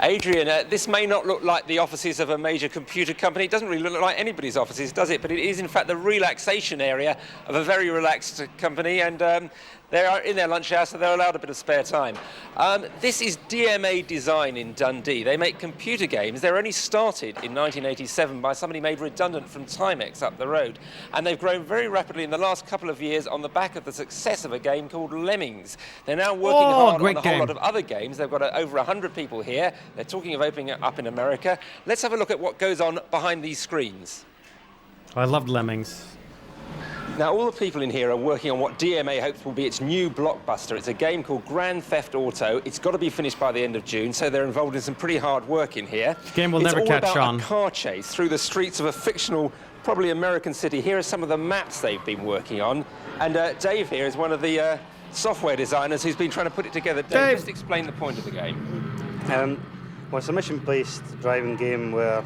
Adrian, this may not look like the offices of a major computer company. It doesn't really look like anybody's offices, does it? But it is, in fact, the relaxation area of a very relaxed company, and they are in their lunch hour, so they're allowed a bit of spare time. This is DMA Design in Dundee. They make computer games. They're only started in 1987 by somebody made redundant from Timex up the road. And they've grown very rapidly in the last couple of years on the back of the success of a game called Lemmings. They're now working hard on a whole lot of other games. They've got over 100 people here. They're talking of opening it up in America. Let's have a look at what goes on behind these screens. I loved Lemmings. Now, all the people in here are working on what DMA hopes will be its new blockbuster. It's a game called Grand Theft Auto. It's got to be finished by the end of June, so they're involved in some pretty hard work in here. This game will never catch on. It's all about a car chase through the streets of a fictional, probably American city. Here are some of the maps they've been working on. And Dave here is one of the software designers who's been trying to put it together. Dave, just explain the point of the game. Well, it's a mission-based driving game where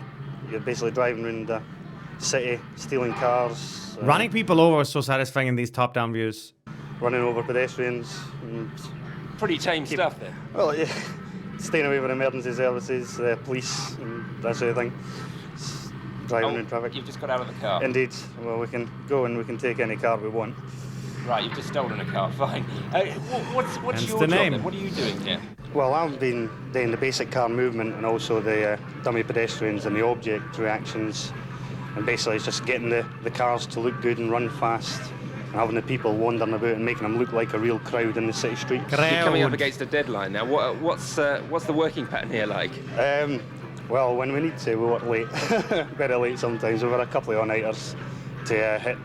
you're basically driving around the city, stealing cars. Running people over is so satisfying in these top-down views. Running over pedestrians. And pretty tame stuff then. Well, yeah, staying away from emergency services, police, and that sort of thing. Driving in traffic. You've just got out of the car. Indeed. Well, we can go and we can take any car we want. Right, you've just stolen a car, fine. What's your job then? What are you doing here? Well, I've been doing the basic car movement and also the dummy pedestrians and the object reactions. And basically it's just getting the cars to look good and run fast and having the people wandering about and making them look like a real crowd in the city streets. You're coming up against a deadline now. What's the working pattern here like? Well, when we need to, we work late. Very late sometimes. We've had a couple of all-nighters to hit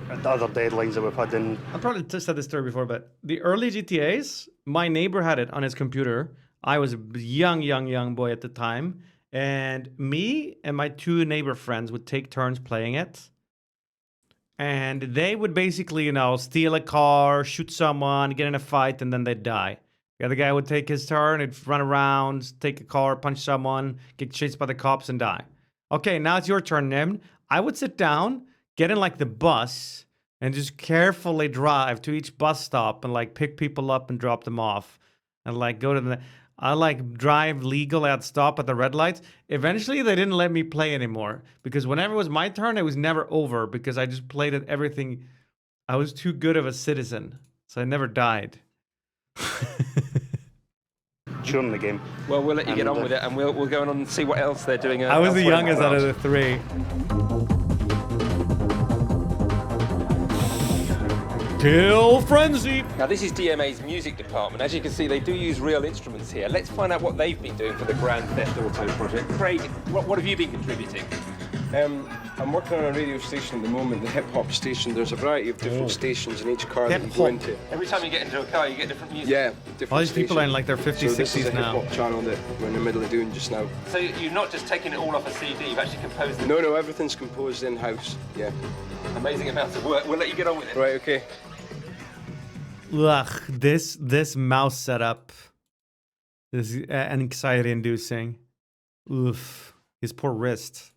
the other deadlines that we've had in. I've probably said this story before, but the early GTAs, my neighbor had it on his computer. I was a young boy at the time. And me and my two neighbor friends would take turns playing it. And they would basically, steal a car, shoot someone, get in a fight, and then they'd die. The other guy would take his turn, he'd run around, take a car, punch someone, get chased by the cops, and die. Okay, now it's your turn, NymN. I would sit down, get in the bus, and just carefully drive to each bus stop and pick people up and drop them off. And go to the... I drive legal at stop at the red lights. Eventually, they didn't let me play anymore because whenever it was my turn, it was never over because I just played at everything. I was too good of a citizen, so I never died. Showing the game. Well, we'll let you get on with it, and we'll go on and see what else they're doing. I was the youngest out of the three. Kill Frenzy! Now this is DMA's music department. As you can see, they do use real instruments here. Let's find out what they've been doing for the Grand Theft Auto project. Craig, what have you been contributing? I'm working on a radio station at the moment, the hip-hop station. There's a variety of different stations in each car that you go into. Every time you get into a car, you get different music? Yeah, different All these people are in their 50s, 60s now. So this is a hip-hop channel that we're in the middle of doing just now. So you're not just taking it all off a CD, you've actually composed it? No, everything's composed in-house, yeah. Amazing amounts of work. We'll let you get on with it. Right, okay. Ugh, this mouse setup is anxiety-inducing. Oof, his poor wrist.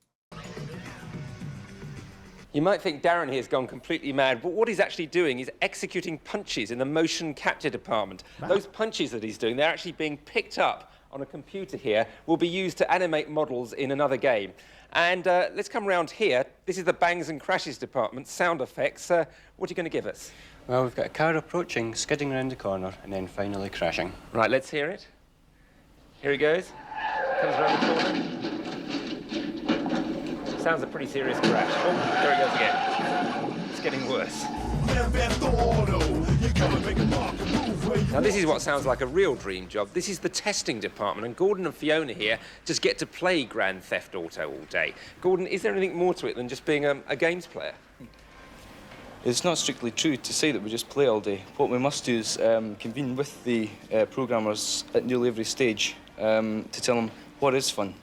You might think Darren here has gone completely mad, but what he's actually doing is executing punches in the motion capture department. Wow. Those punches that he's doing, they're actually being picked up on a computer here, will be used to animate models in another game. And let's come around here. This is the bangs and crashes department, sound effects. What are you going to give us? Well, we've got a car approaching, skidding around the corner, and then finally crashing. Right, let's hear it. Here he goes. Comes around the corner. Sounds a pretty serious crash. Oh, there he goes again. It's getting worse. Now, this is what sounds like a real dream job. This is the testing department, and Gordon and Fiona here just get to play Grand Theft Auto all day. Gordon, is there anything more to it than just being a games player? It's not strictly true to say that we just play all day. What we must do is convene with the programmers at nearly every stage to tell them what is fun.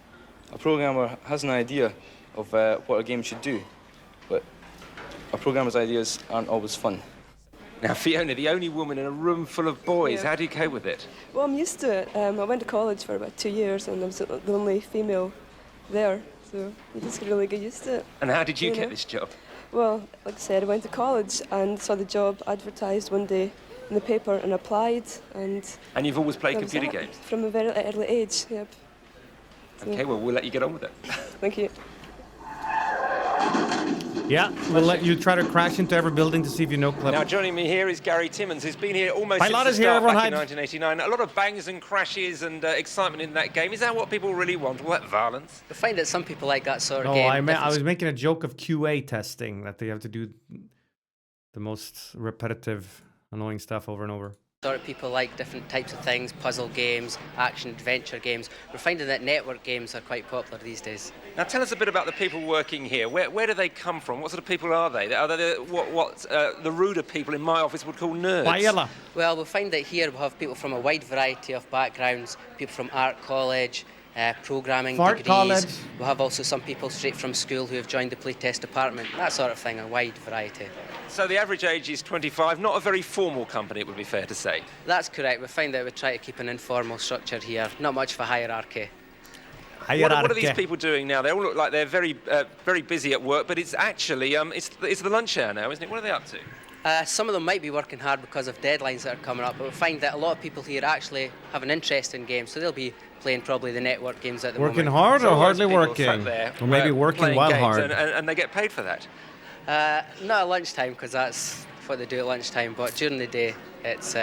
A programmer has an idea of what a game should do, but a programmer's ideas aren't always fun. Now, Fiona, the only woman in a room full of boys, how do you cope with it? Well, I'm used to it. I went to college for about 2 years and I was the only female there, so you just really get used to it. And how did you get this job? Well, like I said, I went to college and saw the job advertised one day in the paper and applied. And you've always played computer games? From a very early age, yep. Okay, well, we'll let you get on with it. Thank you. Yeah, we'll let you try to crash into every building to see if you know Clip. Now, joining me here is Gary Timmons, who's been here almost Pilot since is the here, start everyone back in hide. 1989. A lot of bangs and crashes and excitement in that game. Is that what people really want? All that violence? We find that some people like that sort of No, game. I was making a joke of QA testing, that they have to do the most repetitive, annoying stuff over and over. Sort of people like different types of things, puzzle games, action adventure games. We're finding that network games are quite popular these days. Now, tell us a bit about the people working here. Where do they come from? What sort of people are they? Are they the ruder people in my office would call nerds? Paella. Well, we'll find that here we'll have people from a wide variety of backgrounds, people from art college, programming Fart degrees. college. We'll have also some people straight from school who have joined the playtest department, that sort of thing, a wide variety. So the average age is 25, not a very formal company, it would be fair to say. That's correct. We find that we try to keep an informal structure here, not much of a hierarchy. What are these people doing now? They all look like they're very busy at work, but it's actually it's the lunch hour now, isn't it? What are they up to? Some of them might be working hard because of deadlines that are coming up, but we find that a lot of people here actually have an interest in games, so they'll be playing probably the network games at the Working moment. hard So or all hardly those people working? sat there, Or maybe working playing while games hard. and they get paid for that. Not at lunchtime, because that's what they do at lunchtime, but during the day it's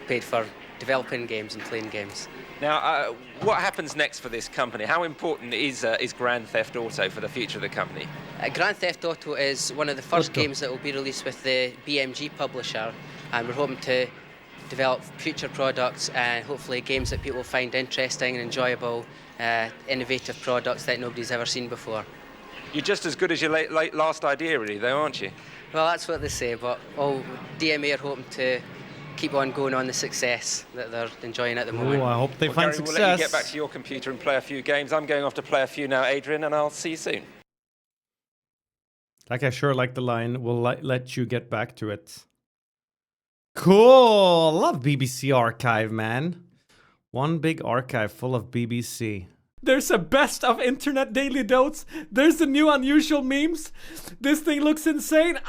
paid for developing games and playing games. Now, what happens next for this company? How important is Grand Theft Auto for the future of the company? Grand Theft Auto is one of the first games that will be released with the BMG publisher, and we're hoping to develop future products and hopefully games that people find interesting and enjoyable, innovative products that nobody's ever seen before. You're just as good as your last idea, really, though, aren't you? Well, that's what they say, but DMA are hoping to keep on going on the success that they're enjoying at the moment. Oh, I hope they find Gary, success. we'll let you get back to your computer and play a few games. I'm going off to play a few now, Adrian, and I'll see you soon. Like, I sure like the line, we'll let you get back to it. Cool. Love BBC Archive, man. One big archive full of BBC. There's a best of internet daily notes. There's the new unusual memes. This thing looks insane.